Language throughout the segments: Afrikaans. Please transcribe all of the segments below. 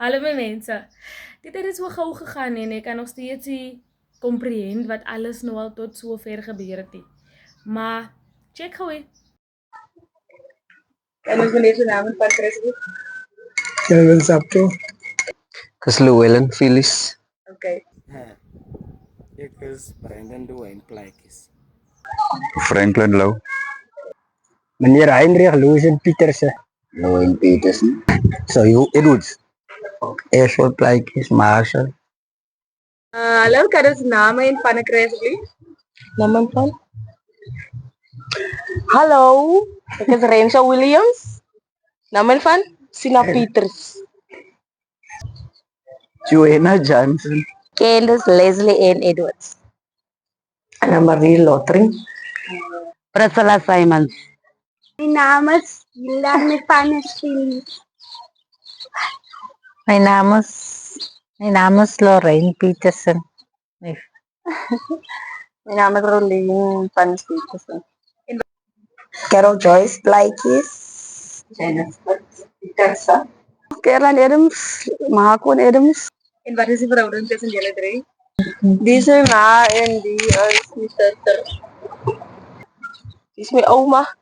Hallo my mense. Die tyd het so gou gegaan en ek kan nog steeds nie comprehend wat alles nou al tot so ver gebeur het nie. Maar check gou hè. En ons meneer se naam van Chris. Kelvin Sapto. Dis Llewellyn Phyllis. Okay. Ek is Brandon Dwayne Plaatjes. Franklin Lou. Meneer Heinrich Lozen Pieterse. Lloyd Peterson. So you Edwards. Ashwell Plaatjes, Marshall. Hallo, kan ons name en van kry asseblief? Naam van? Hallo, ek is Renshaw Williams. Naam van? Sina Peters. Joanna Johnson. Candace Leslie Ann Edwards. Anna Marie Lotring. Priscilla Simons. Mijn naam is Hilda Mefanesvili. Mijn naam is Lorraine Peterson. Mijn naam is Rolien van Peterson. Carol Joyce Plaatjes. Jennifer Pieterse. Caroline Adams, Mahakon Adams. En wat is die verhouding tussen julle drie? Die is my ma en die is my suster. Die is my ouma.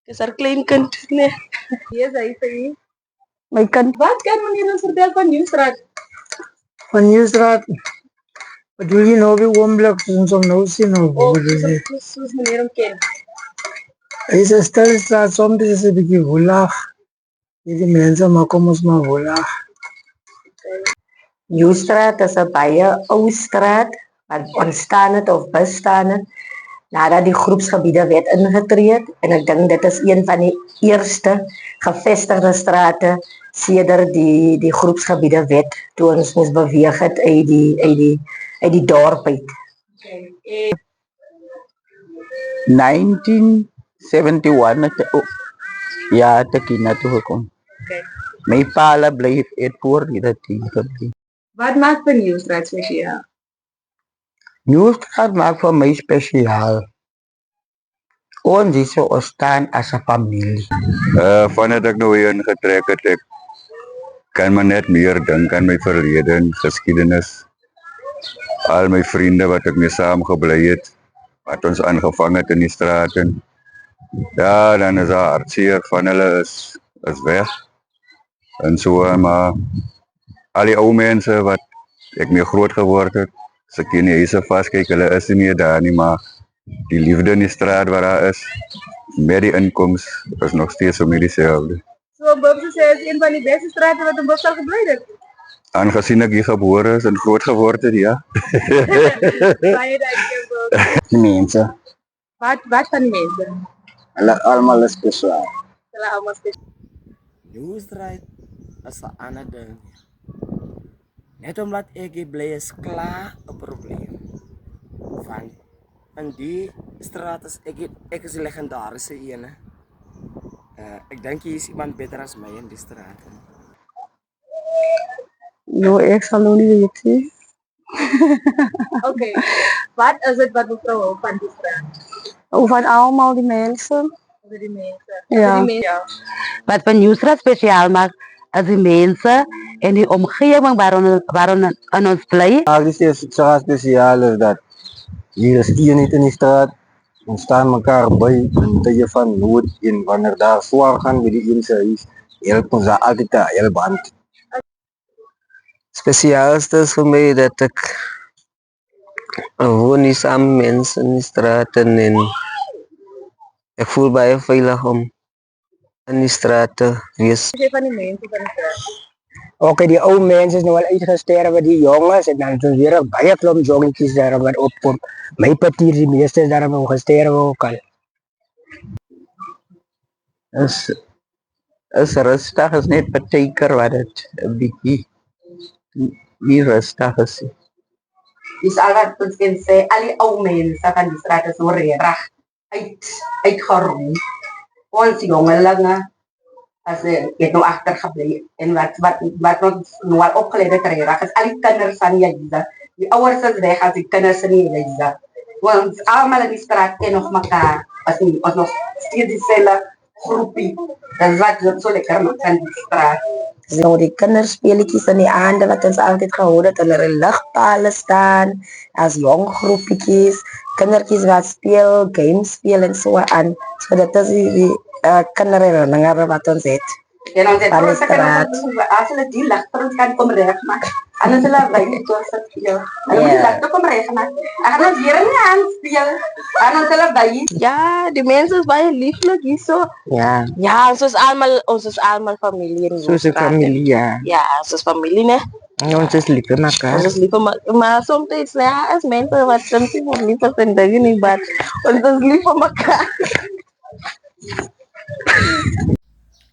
Die is haar kleinkind. Nee, Wie is hy vir u? my kind. Wat kan meneer ons vertel van Nieuwstraat? Van Nieuwstraat. Bedoel je nou weer oomblik soos om nou sien of wat bedoel je? Soos meneer hom ken. Hy is 'n stilstraat, soms is hy 'n bietjie woelig. Die mense maar kom ons maar woelig. Nieuwstraat is 'n baie ou straat wat ontstaan het of bestaan het nadat die groepsgebiede wet ingetree het en ek dink dit is een van die eerste gevestigde strate sedert die groepsgebiede wet toe ons moes beweeg het uit die dorp uit. 1971 het ek hier naartoe gekom. Okay. My pa bly voor dit hier gebly. Wat maak van Nieuwstraat spesiaal? Nieuwstraat maak vir my spesiaal. Ons is so staan as 'n familie. Vandat ek nou hier ingetrek het, ek kan maar net meer dink aan my verlede en geskiedenis. Al my vriende wat ek mee saam gebly het, wat ons aangevang het in die straat en ja, dan is daar hartseer van hulle is weg. En so, maar al die ou mense wat ek mee groot geword het, as ek in die huise vaskyk, hulle is nie meer daar nie, maar die liefde in die straat waar daar is, met die inkoms, is nog steeds om dieselfde. So Bobse sê is een van die beste strate wat in Bosstad gebly het. Aangesien ek hier gebore is en groot geword het, ja. Baie dankie Bob. Die mense, Wat van die mense? hulle almal is spesiaal. Hulle almal spesiaal. Nieuwstraat is 'n ander ding. Net omdat ek hier bly is klaar 'n probleem. Van in die straat is ek is die legendariese ene. Ek dink hier is iemand beter as my in die straat. Nou, ek sal nou nie weet nie. Okay. Wat is dit wat mevrou hou van die straat? Hoe van allemaal die mensen. Oor die mense. Ja. Oor die mense. Wat van Nieuwstraat spesiaal maak, is die mense en die omgewing waarin in ons bly. Eigenlijk is het zo speciaal is dat hier is eenheid in die straat. Ons staan elkaar bij in tijden van nood en wanneer daar zwaar gaan bij die ene huis, helpt ons daar altijd te helpen. Spesiaalste is vir my dat ek woon hier saam met mense in die straten en ek voel baie veilig om in die straat te wees. Wat sê van die mense van die straat? Oké, die oude mensen is nu wel uitgesterven, die jongens, en dan is er weer baie klomp jongetjes daar wat opkomt. Mijn partier, die meeste is daar wel gesterven ook al. Is rustig, is net partykeer wat het 'n bietjie nie rustig is. Dis al wat ons kan sê, al die ou mense van die straat is nou reg uitgeroei. Ons jongelinge as het nou agtergebly en wat ons nou al opgeleid het reg is al die kinders van Jayza. Die ouers is weg as die kinders in Jayza. Want almal in die straat ken nog mekaar. As nog steeds dieselfde groepie. Dat is wat so lekker maak van die straat. Nou die kinderspeletjies in die aande wat ons altyd gehou het, hulle ligpale staan, as jong groepietjies, kindertjies wat speel, games speel en so aan. So dit is die kinderherinneringe wat ons het. En ons het Van die groot straat. as hulle die lig vir ons kan kom regmaak. Anders hulle ry nie toe as dit speel. Hulle moet die lig toe kom regmaak. Ek gaan ons weer in die hand speel. En ons hulle by. Ja, die mense is baie lieflik hierso. Ja, Ja, ons is almal familie in soos 'n Woeststraat. familie, ja. Ja, ons is familie, né? En ons is lief vir mekaar. Ons is lief vir maar soms ja, as mense wat sensitief of lief is en dinge nie, maar ons is lief vir mekaar.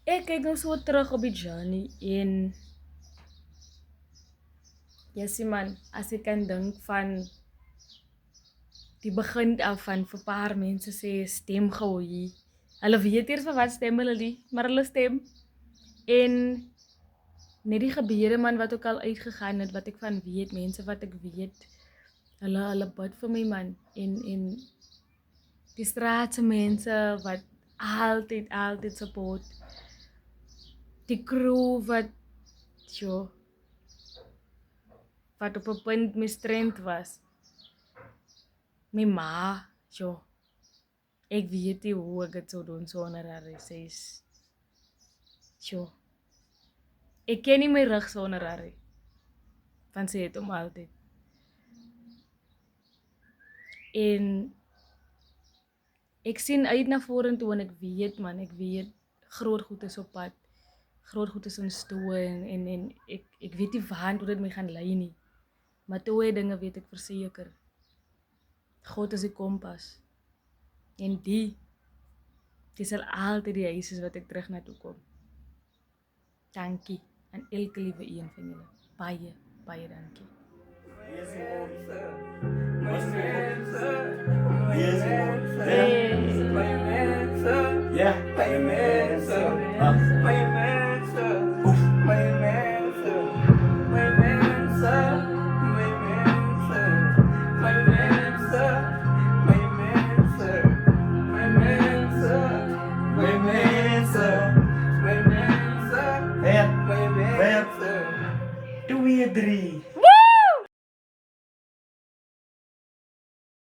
Ek kyk nou so terug op die journey en yes man, as ek kan dink van die begin af van vir paar mense sê stem gou hier. Hulle weet eers van wat stem hulle nie, maar hulle stem. En net die gebeure man wat ook al uitgegaan het, wat ek van weet, mense wat ek weet, hulle bid vir my man. En die straatse mense wat altyd support. Die crew wat op 'n punt mistrend was. My ma, ek weet nie hoe ek dit sou doen sonder haar. Sy is, ek ken nie my rug sonder haar. Want sy het hom altyd. En ek sien uit na vorentoe en ek weet groot goed is op pad. Groot goed is in stoe en ek weet nie waartoe dit my gaan lei nie. Maar twee dinge weet ek verseker. God is die kompas. En die sal altyd die huis is wat ek terug na toe kom. Dankie aan elke liewe een van julle. Baie dankie. Wees die